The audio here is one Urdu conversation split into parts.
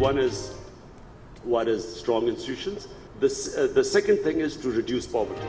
One is what is strong institutions. The second thing is to reduce poverty.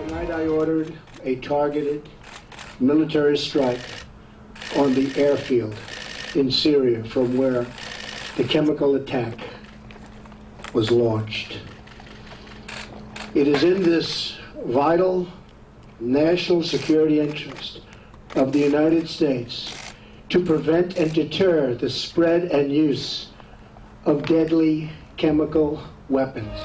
Tonight I ordered a targeted military strike on the airfield in Syria from where the chemical attack was launched. It is in this vital national security interest of the United States to prevent and deter the spread and use of deadly chemical weapons.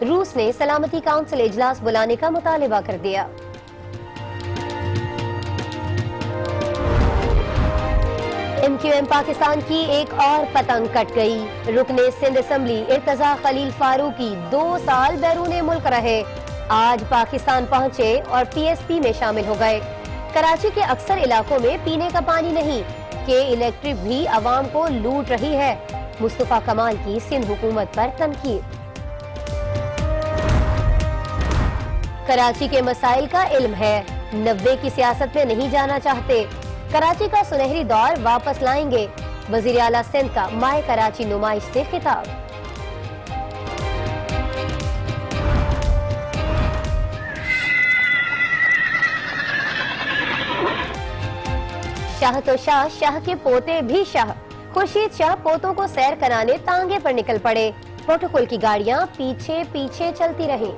روس نے سلامتی کونسل اجلاس بلانے کا مطالبہ کر دیا۔ MQM پاکستان کی ایک اور پتنگ کٹ گئی۔ رکن سندھ اسمبلی ارتضیٰ خلیل فاروقی 2 سال بیرون ملک رہے، آج پاکستان پہنچے اور PSP میں شامل ہو گئے۔ کراچی کے اکثر علاقوں میں پینے کا پانی نہیں کہ الیکٹرک بھی عوام کو لوٹ رہی ہے۔ مصطفیٰ کمال کی سندھ حکومت پر تنقید۔ کراچی کے مسائل کا علم ہے، 90 کی سیاست میں نہیں جانا چاہتے، کراچی کا سنہری دور واپس لائیں گے، وزیر اعلیٰ سندھ کا مائے کراچی نمائش سے خطاب۔ شاہ تو شاہ، شاہ کے پوتے بھی شاہ۔ خورشید شاہ پوتوں کو سیر کرانے تانگے پر نکل پڑے، پروٹوکول کی گاڑیاں پیچھے پیچھے چلتی رہیں۔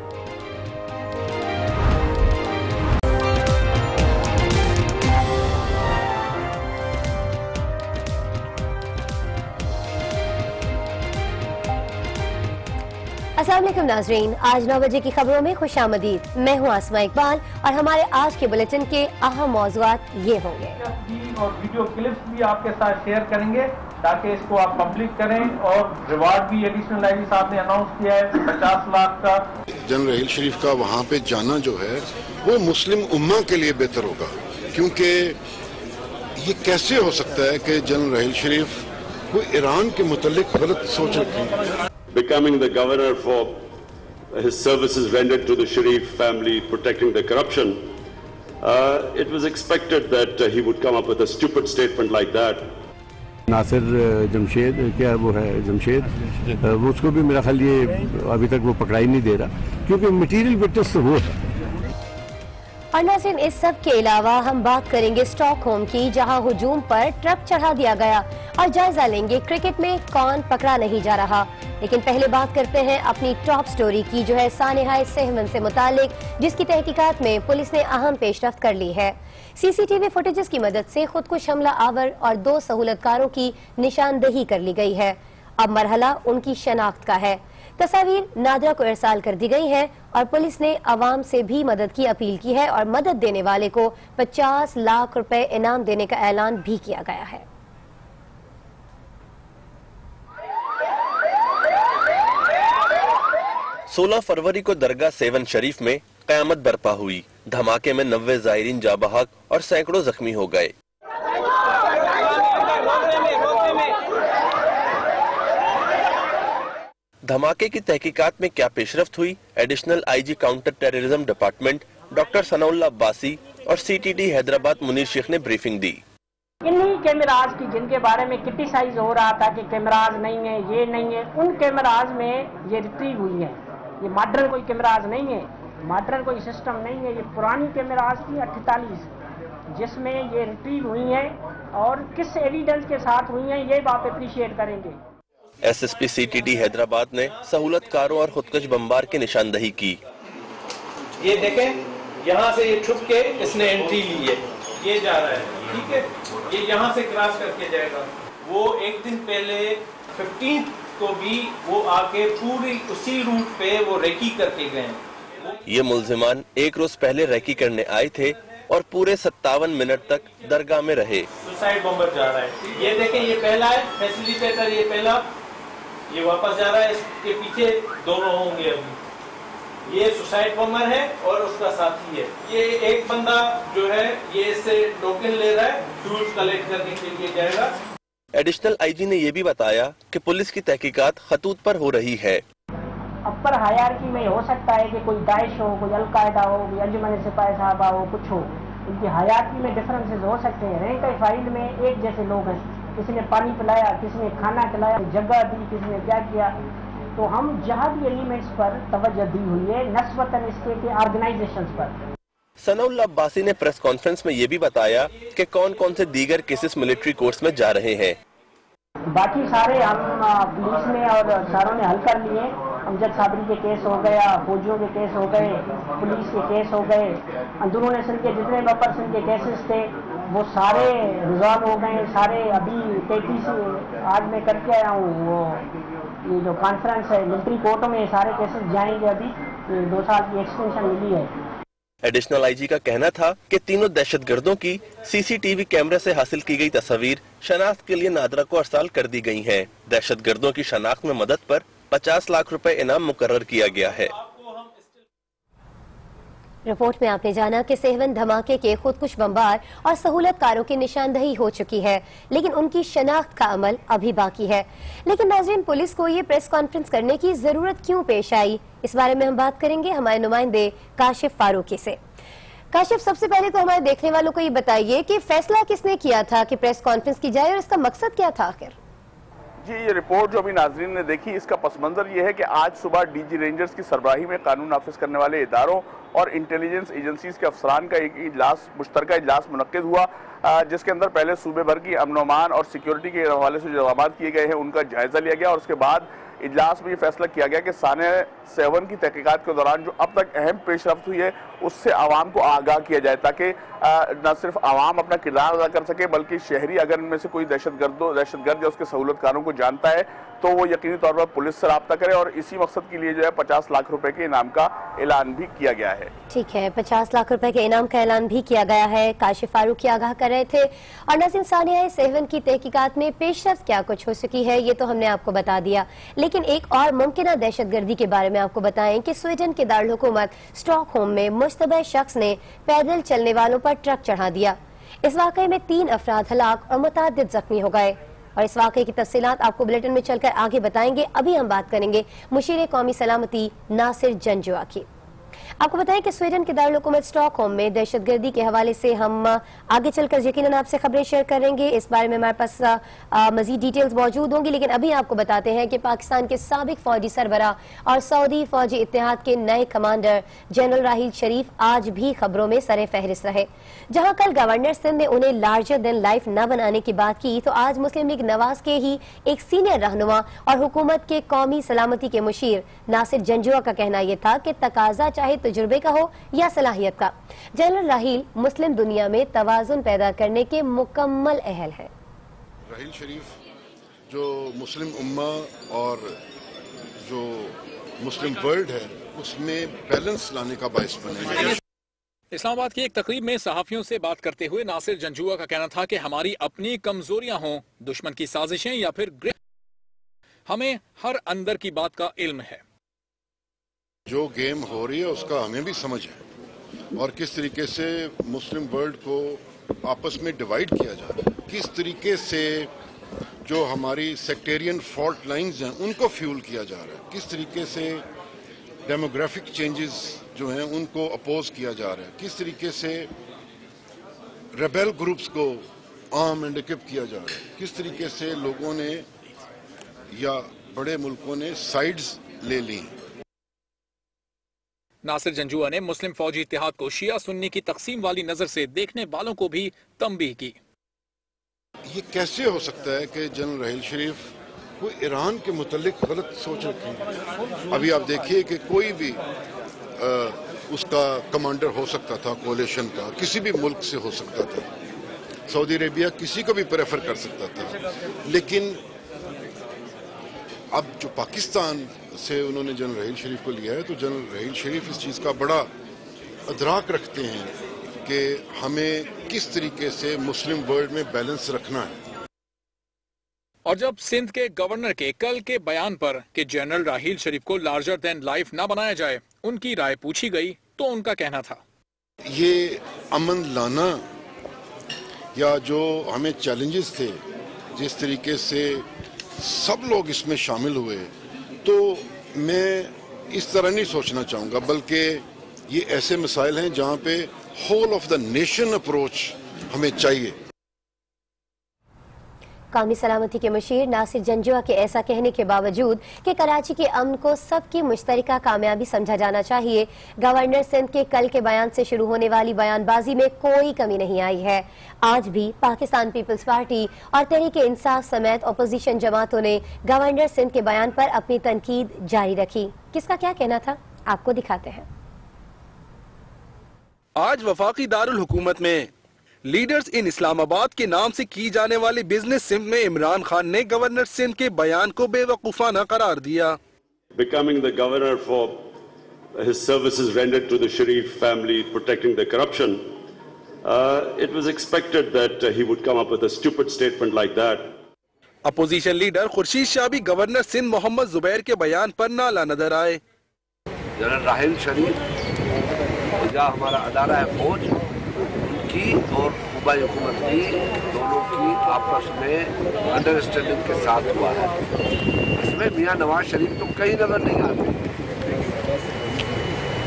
السلام علیکم ناظرین، آج 9 بجے کی خبروں میں خوش آمدید۔ میں ہوں آسماء اقبال اور ہمارے آج کے بلیٹن کے اہم موضوعات یہ ہوں گے۔ اور ویڈیو کلپس بھی آپ کے ساتھ شیئر کریں گے تاکہ اس کو آپ پبلک کریں، اور ریوارڈ بھی ایڈیشنل آئی جی صاحب نے اناؤنس کیا ہے 50 لاکھ کا۔ جنرل رحیل شریف کا وہاں پہ جانا جو ہے وہ مسلم امہ کے لیے بہتر ہوگا، کیونکہ یہ کیسے ہو سکتا ہے کہ جنرل رحیل شریف کوئی ایران کے متعلق غلط سوچ رکھیں۔ Becoming the governor for his services rendered to the Sharif family protecting the corruption, it was expected that he would come up with a stupid statement like that. Nasir Jamshed کیا وہ ہے جمشید، وہ اس کو بھی میرا خیال یہ ابھی تک وہ پکڑائی نہیں دے رہا، کیونکہ مٹیریل وٹنس تو وہ ہے۔ اور ناظرین، اس سب کے علاوہ ہم بات کریں گے اسٹاک ہوم کی، جہاں ہجوم پر ٹرک چڑھا دیا گیا، اور جائزہ لیں گے کرکٹ میں کون پکڑا نہیں جا رہا۔ لیکن پہلے بات کرتے ہیں اپنی ٹاپ سٹوری کی، جو ہے سانحہ سہون سے متعلق، جس کی تحقیقات میں پولیس نے اہم پیش رفت کر لی ہے۔ CCTV فوٹیجز کی مدد سے خودکش حملہ آور اور 2 سہولت کاروں کی نشاندہی کر لی گئی ہے۔ اب مرحلہ ان کی شناخت کا ہے۔ تصاویر نادرہ کو ارسال کر دی گئی ہیں اور پولیس نے عوام سے بھی مدد کی اپیل کی ہے، اور مدد دینے والے کو 50 لاکھ روپے انعام دینے کا اعلان بھی کیا گیا ہے۔ 16 فروری کو درگاہ 7 شریف میں قیامت برپا ہوئی۔ دھماکے میں 90 زائرین جاں بحق اور سینکڑوں زخمی ہو گئے۔ دھماکے کی تحقیقات میں کیا پیش رفت ہوئی، additional IG counter terrorism department doctor Sanaullah Abbasi اور CTD حیدرآباد منیر شیخ نے بریفنگ دی۔ انہی کیمراز کی جن کے بارے میں کرٹیسائز ہو رہا تھا کہ کیمراز نہیں ہیں، یہ نہیں ہے، ان کیمراز میں یہ ریٹریو ہوئی ہیں۔ یہ ماڈرن کوئی کیمراز نہیں ہے، ماڈرن کوئی سسٹم نہیں ہے، یہ پرانی کیمراز تھی 48 جس میں یہ ریٹریو ہوئی ہیں، اور کس ایویڈنس کے ساتھ ہوئی ہیں یہ آپ اپریشیٹ کریں گے۔ SSP CTD حیدرآباد نے سہولت کاروں اور خودکش بمبار کی نشاندہی کی۔ یہ دیکھیں، یہاں سے یہ چھپ کے اس نے انٹری لی ہے، یہ جا رہا ہے، ٹھیک ہے، یہ یہاں سے کراس کر کے جائے گا۔ وہ ایک دن پہلے 15 کو بھی وہ آ کے پوری اسی روٹ پہ وہ ریکی کر کے گئے۔ یہ ملزمان ایک روز پہلے ریکی کرنے آئے تھے اور پورے 57 منٹ تک درگاہ میں رہے۔ سوسائڈ بمبر جا رہا ہے، یہ دیکھیں، یہ پہلا ہے فیسیلیٹیٹر، یہ پہلا، یہ واپس جا رہا ہے، اس کے پیچھے دونوں ہوں گے ابھی۔ یہ سوسائڈ بمبر ہے اور اس کا ساتھی ہے۔ یہ ایک بندہ جو ہے یہ اس سے ٹوکن لے رہا ہے، ٹولز کلیکٹ کرنے کے لیے جائے گا۔ ایڈیشنل IG نے یہ بھی بتایا کہ پولیس کی تحقیقات خطوط پر ہو رہی ہے۔ اپر ہائرارکی میں ہو سکتا ہے کہ کوئی داعش ہو، کوئی القاعدہ ہو، کوئی انجمن سپاہی صاحبہ ہو، کچھ ہو، ان کی ہائرارکی میں ڈفرینسز ہو سکتے ہیں۔ رینک فائل میں ایک جیسے لوگ ہیں، کسی نے پانی پلایا، کسی نے کھانا کھلایا، جگہ دی، کسی نے کیا کیا۔ تو ہم جہادی ایلیمنٹس پر توجہ دی ہوئی ہے، نسبتاً اس کے آرگنائزیشنز پر۔ ثناء اللہ عباسی نے پریس کانفرنس میں یہ بھی بتایا کہ کون کون سے دیگر کیسز ملٹری کورٹس میں جا رہے ہیں۔ باقی سارے ہم پولیس نے اور ساروں نے حل کر لیے۔ امجد صابری کے کیس ہو گیا، فوجیوں کے کیس ہو گئے، پولیس کے کیس ہو گئے، اندرون سندھ کے جتنے ویپرس ان کے کیسز تھے وہ سارے ریزالو ہو گئے سارے. ابھی 33 آج میں کر کے آیا ہوں. وہ یہ جو کانفرنس ہے ملٹری کورٹوں میں سارے کیسز جائیں گے. ابھی 2 سال کی ایکسٹینشن ملی ہے. ایڈیشنل آئی جی کا کہنا تھا کہ تینوں دہشت گردوں کی سی سی ٹی وی کیمرے سے حاصل کی گئی تصاویر شناخت کے لیے نادرہ کو ارسال کر دی گئی ہیں. دہشت گردوں کی شناخت میں مدد پر 50 لاکھ روپے انعام مقرر کیا گیا ہے. رپورٹ میں آپ نے جانا کہ سیون دھماکے کے خودکش بمبار اور سہولت کاروں کی نشاندہی ہو چکی ہے، لیکن ان کی شناخت کا عمل ابھی باقی ہے. لیکن ناظرین، پولیس کو یہ پریس کانفرنس کرنے کی ضرورت کیوں پیش آئی، اس بارے میں ہم بات کریں گے ہمارے نمائندے کاشف فاروقی سے. کاشف، سب سے پہلے تو ہمارے دیکھنے والوں کو یہ بتائیے کہ فیصلہ کس نے کیا تھا کہ پریس کانفرنس کی جائے اور اس کا مقصد کیا تھا آخر؟ جی، یہ رپورٹ جو ابھی ناظرین نے دیکھی، اس کا پس منظر یہ ہے کہ آج صبح ڈی جی رینجرز کی سربراہی میں قانون نافذ کرنے والے اداروں اور انٹیلیجنس ایجنسیز کے افسران کا ایک مشترکہ اجلاس منعقد ہوا، جس کے اندر پہلے صوبے بھر کی امن و امان اور سیکیورٹی کے حوالے سے جو اقدامات کیے گئے ہیں ان کا جائزہ لیا گیا، اور اس کے بعد اجلاس میں یہ فیصلہ کیا گیا کہ سانحہ 7 کی تحقیقات کے دوران جو اب تک اہم پیش رفت ہوئی ہے اس سے عوام کو آگاہ کیا جائے، تاکہ نہ صرف عوام اپنا کردار ادا کر سکے بلکہ شہری اگر ان میں سے کوئی دہشت گرد یا اس کے سہولت کاروں کو جانتا ہے تو وہ یقینی طور پر پولیس سے رابطہ کرے، اور اسی مقصد کے لیے جو ہے 50 لاکھ روپے کے انعام کا اعلان بھی کیا گیا ہے. ٹھیک ہے، 50 لاکھ روپے کے انعام کا اعلان بھی کیا گیا ہے. کاشف فاروقی آگاہ کر رہے تھے. اور ناظرین، سانحہ 7 کی تحقیقات میں پیش رفت کیا کچھ ہو سکی ہے یہ تو ہم نے آپ کو بتا دیا، لیکن ایک اور ممکنہ دہشت گردی کے بارے میں آپ کو بتائیں کہ سویڈن کے دارالحکومت اسٹاک ہوم میں مشتبہ شخص نے پیدل چلنے والوں پر ٹرک چڑھا دیا. اس واقعے میں 3 افراد ہلاک اور متعدد زخمی ہو گئے، اور اس واقعے کی تفصیلات آپ کو بلیٹن میں چل کر آگے بتائیں گے. ابھی ہم بات کریں گے مشیر قومی سلامتی ناصر جنجوا کی. آپ کو بتائیں کہ سویڈن کے دارالحکومت اسٹاک ہوم میں دہشت گردی کے حوالے سے ہم آگے چل کر یقیناً آپ سے خبریں شیئر کریں گے. اس بارے میں ہمارے پاس مزید ڈیٹیلز موجود ہوں گی، لیکن ابھی آپ کو بتاتے ہیں کہ پاکستان کے سابق فوجی سربراہ اور سعودی فوجی اتحاد کے نئے کمانڈر جنرل راحیل شریف آج بھی خبروں میں سر فہرست رہے. جہاں کل گورنر سندھ نے انہیں لارجر دین لائف نہ بنانے کی بات کی، تو آج مسلم لیگ نواز کے ہی ایک سینئر رہنما اور حکومت کے قومی سلامتی کے مشیر ناصر جنجوا کا کہنا یہ تھا کہ تقاضا چاہے تجربے کا ہو یا صلاحیت کا، جنرل راحیل مسلم دنیا میں توازن پیدا کرنے کے مکمل اہل ہے. راحیل شریف جو مسلم امہ اور جو مسلم ورلڈ ہے اس میں بیلنس لانے کا باعث بنے. اسلام آباد کی ایک تقریب میں صحافیوں سے بات کرتے ہوئے ناصر جنجوا کا کہنا تھا کہ ہماری اپنی کمزوریاں ہوں، دشمن کی سازشیں یا پھر ہمیں ہر اندر کی بات کا علم ہے. جو گیم ہو رہی ہے اس کا ہمیں بھی سمجھ ہے، اور کس طریقے سے مسلم ورلڈ کو آپس میں ڈیوائیڈ کیا جا رہا ہے، کس طریقے سے جو ہماری سیکٹیرین فالٹ لائنز ہیں ان کو فیول کیا جا رہا ہے، کس طریقے سے ڈیموگرافک چینجز جو ہیں ان کو اپوز کیا جا رہا ہے، کس طریقے سے ریبیل گروپس کو آرم اینڈ اکوپ کیا جا رہا ہے، کس طریقے سے لوگوں نے یا بڑے ملکوں نے سائیڈز لے لی. ناصر جنجوا نے مسلم فوجی اتحاد کو شیعہ سنی کی تقسیم والی نظر سے دیکھنے والوں کو بھی تنبیہ کی. یہ کیسے ہو سکتا ہے کہ جنرل راحیل شریف کوئی ایران کے متعلق غلط سوچ رکھیں؟ ابھی آپ دیکھیے کہ کوئی بھی اس کا کمانڈر ہو سکتا تھا، کولیشن کا کسی بھی ملک سے ہو سکتا تھا، سعودی عربیہ کسی کو بھی پریفر کر سکتا تھا، لیکن اب جو پاکستان سے انہوں نے جنرل راحیل شریف کو لیا ہے تو جنرل راحیل شریف اس چیز کا بڑا ادراک رکھتے ہیں کہ ہمیں کس طریقے سے مسلم ورلڈ میں بیلنس رکھنا ہے. اور جب سندھ کے گورنر کے کل کے بیان پر کہ جنرل راحیل شریف کو لارجر دین لائف نہ بنایا جائے ان کی رائے پوچھی گئی تو ان کا کہنا تھا یہ امن لانا یا جو ہمیں چیلنجز تھے جس طریقے سے سب لوگ اس میں شامل ہوئے تو میں اس طرح نہیں سوچنا چاہوں گا، بلکہ یہ ایسے مسائل ہیں جہاں پہ whole of the nation approach ہمیں چاہیے. قومی سلامتی کے مشیر ناصر جنجوا کے ایسا کہنے کے باوجود کہ کراچی کے امن کو سب کی مشترکہ کامیابی سمجھا جانا چاہیے، گورنر سندھ کے کل کے بیان سے شروع ہونے والی بیان بازی میں کوئی کمی نہیں آئی ہے. آج بھی پاکستان پیپلز پارٹی اور تحریک انصاف سمیت اپوزیشن جماعتوں نے گورنر سندھ کے بیان پر اپنی تنقید جاری رکھی. کس کا کیا کہنا تھا آپ کو دکھاتے ہیں. آج وفاقی دارالحکومت میں لیڈرز ان اسلام آباد کے نام سے کی جانے والی بزنس سمت میں عمران خان نے گورنر سندھ کے بیان کو بے وقوفانہ قرار دیا. Becoming the governor for his services rendered to the Sharif family protecting the corruption, it was expected that he would come up with a stupid statement like that. Opposition leader Khurshid Shah بھی گورنر سندھ محمد زبیر کے بیان پر نالا نظر آئے. جنرل راحیل شریف جو ہمارا ادارہ ہے فوج کی اور صوبائی حکومت کی دونوں کی آپس میں انڈرسٹینڈنگ کے ساتھ ہوا ہے. اس میں میاں نواز شریف تو کہیں نظر نہیں آتے.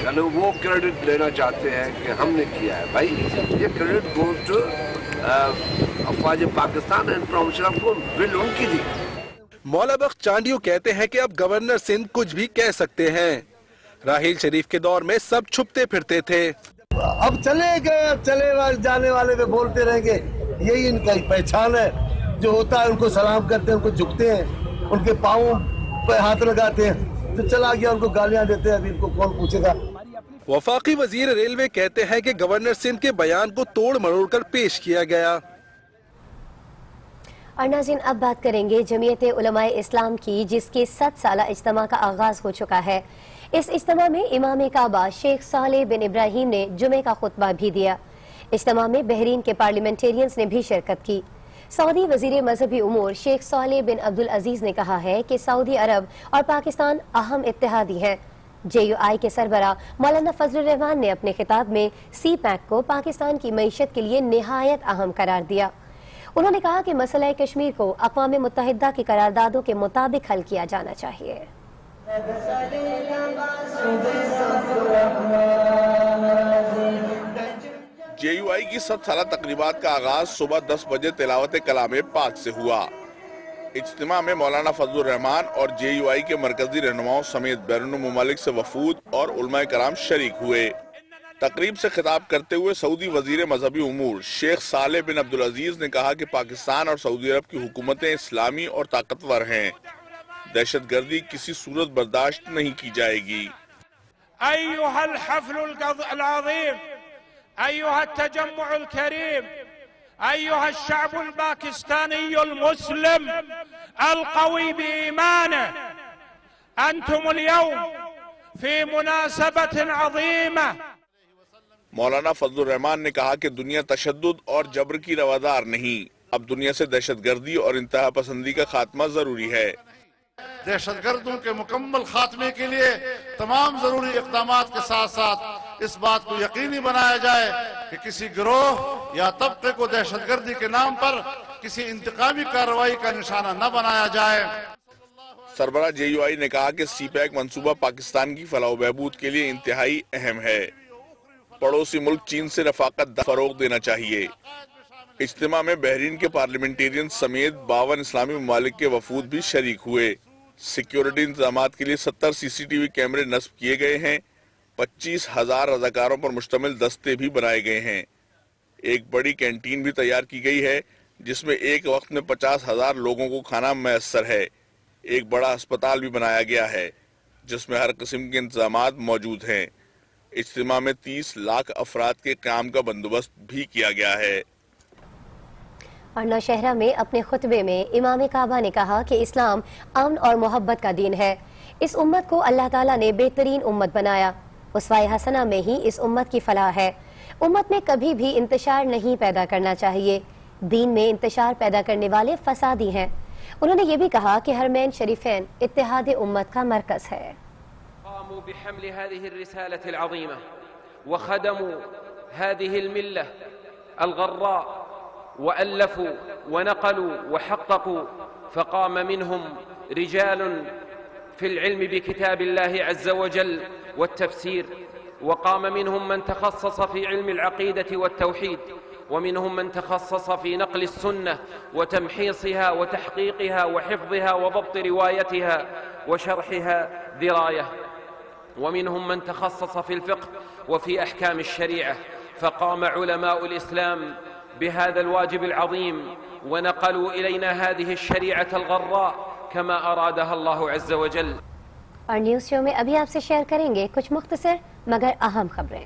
چلو وہ کریڈٹ لینا چاہتے ہیں کہ ہم نے کیا ہے. بھائی یہ کریڈٹ گوز ٹو افواج Pakistan and promotion of goodwill ان کی تھی. مولا بخت چانڈیو کہتے ہیں کہ اب گورنر سندھ کچھ بھی کہہ سکتے ہیں. راحیل شریف کے دور میں سب چھپتے پھرتے تھے. اب چلے گئے, اب چلے جانے والے پہ بولتے رہیں گے. یہی ان کا پہچان ہے. جو ہوتا ہے ان کو سلام کرتے ہیں, ان کو جھکتے ہیں, ان کے پاؤں پہ ہاتھ لگاتے ہیں. تو چلا گیا ان کو گالیاں دیتے ہیں. ابھی ان کو کون پوچھے گا. وفاقی وزیر ریلوے کہتے ہیں کہ گورنر سندھ کے بیان کو توڑ مروڑ کر پیش کیا گیا. اور ناظرین اب بات کریں گے جمعیت علماء اسلام کی, جس کے 7 سالہ اجتماع کا آغاز ہو چکا ہے. اس اجتماع میں امام کعبہ شیخ صالح بن ابراہیم نے جمعے کا خطبہ بھی دیا. اجتماع میں بحرین کے پارلیمنٹیرینز نے بھی شرکت کی. سعودی وزیر مذہبی امور شیخ صالح بن عبدالعزیز نے کہا ہے کہ سعودی عرب اور پاکستان اہم اتحادی ہیں. JUI کے سربراہ مولانا فضل الرحمان نے اپنے خطاب میں سی پیک کو پاکستان کی معیشت کے لیے نہایت اہم قرار دیا. انہوں نے کہا کہ مسئلہ کشمیر کو اقوام متحدہ کی قراردادوں کے مطابق حل کیا جانا چاہیے. JUI کی 7 سالہ تقریبات کا آغاز صبح 10 بجے تلاوت کلام پاک سے ہوا. اجتماع میں مولانا فضل الرحمان اور JUI کے مرکزی رہنماؤں سمیت بیرون ممالک سے وفود اور علماء کرام شریک ہوئے. تقریب سے خطاب کرتے ہوئے سعودی وزیر مذہبی امور شیخ صالح بن عبدالعزیز نے کہا کہ پاکستان اور سعودی عرب کی حکومتیں اسلامی اور طاقتور ہیں. دہشت گردی کسی صورت برداشت نہیں کی جائے گی. أيها الحفل العظيم، أيها التجمع الكريم، أيها الشعب الباكستاني المسلم القوي بإيمانه، أنتم اليوم في مناسبة عظيمة. مولانا فضل الرحمان نے کہا کہ دنیا تشدد اور جبر کی روادار نہیں. اب دنیا سے دہشت گردی اور انتہا پسندی کا خاتمہ ضروری ہے. دہشت گردوں کے مکمل خاتمے کے لیے تمام ضروری اقدامات کے ساتھ ساتھ اس بات کو یقینی بنایا جائے کہ کسی گروہ یا طبقے کو دہشت گردی کے نام پر کسی انتقامی کارروائی کا نشانہ نہ بنایا جائے. سربراہ JUI نے کہا کہ سی پیک منصوبہ پاکستان کی فلاح و بہبود کے لیے انتہائی اہم ہے. پڑوسی ملک چین سے رفاقت فروغ دینا چاہیے. اجتماع میں بحرین کے پارلیمنٹیرین سمیت 52 اسلامی ممالک کے وفود بھی شریک ہوئے. سیکیورٹی انتظامات کے لیے 70 CCTV کیمرے نصب کیے گئے ہیں. 25,000 رضاکاروں پر مشتمل دستے بھی بنائے گئے ہیں. ایک بڑی کینٹین بھی تیار کی گئی ہے جس میں ایک وقت میں 50,000 لوگوں کو کھانا میسر ہے. ایک بڑا ہسپتال بھی بنایا گیا ہے جس میں ہر قسم کے انتظامات موجود ہیں. اجتماع میں 30 لاکھ افراد کے قیام کا بندوبست بھی کیا گیا ہے. اور نوشہرہ میں اپنے خطبے میں امام کعبہ نے کہا کہ اسلام امن اور محبت کا دین ہے. اس امت کو اللہ تعالیٰ نے بہترین امت بنایا. اسوہ حسنہ میں ہی اس امت کی فلاح ہے. امت میں کبھی بھی انتشار نہیں پیدا کرنا چاہیے. دین میں انتشار پیدا کرنے والے فسادی ہیں. انہوں نے یہ بھی کہا کہ حرمین شریفین اتحاد امت کا مرکز ہے. قاموا بحمل هذه الرسالة العظيمة وخدموا هذه الملة الغراء وألفوا ونقلوا وحققوا. فقام منهم رجال في العلم بكتاب الله عز وجل والتفسير، وقام منهم من تخصص في علم العقيدة والتوحيد، ومنهم من تخصص في نقل السنة وتمحيصها وتحقيقها وحفظها وضبط روايتها وشرحها دراية، ومنهم من تخصص في الفقه وفي أحكام الشريعة. فقام علماء الإسلام بهذا الواجب العظيم ونقلوا إلينا هذه الشريعة الغراء كما أرادها الله عز وجل. اور نیوز شو میں ابھی آپ سے شیئر کریں گے کچھ مختصر مگر اہم خبریں.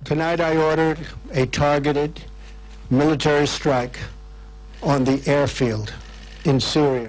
Tonight I ordered a targeted military strike on the airfield in Syria.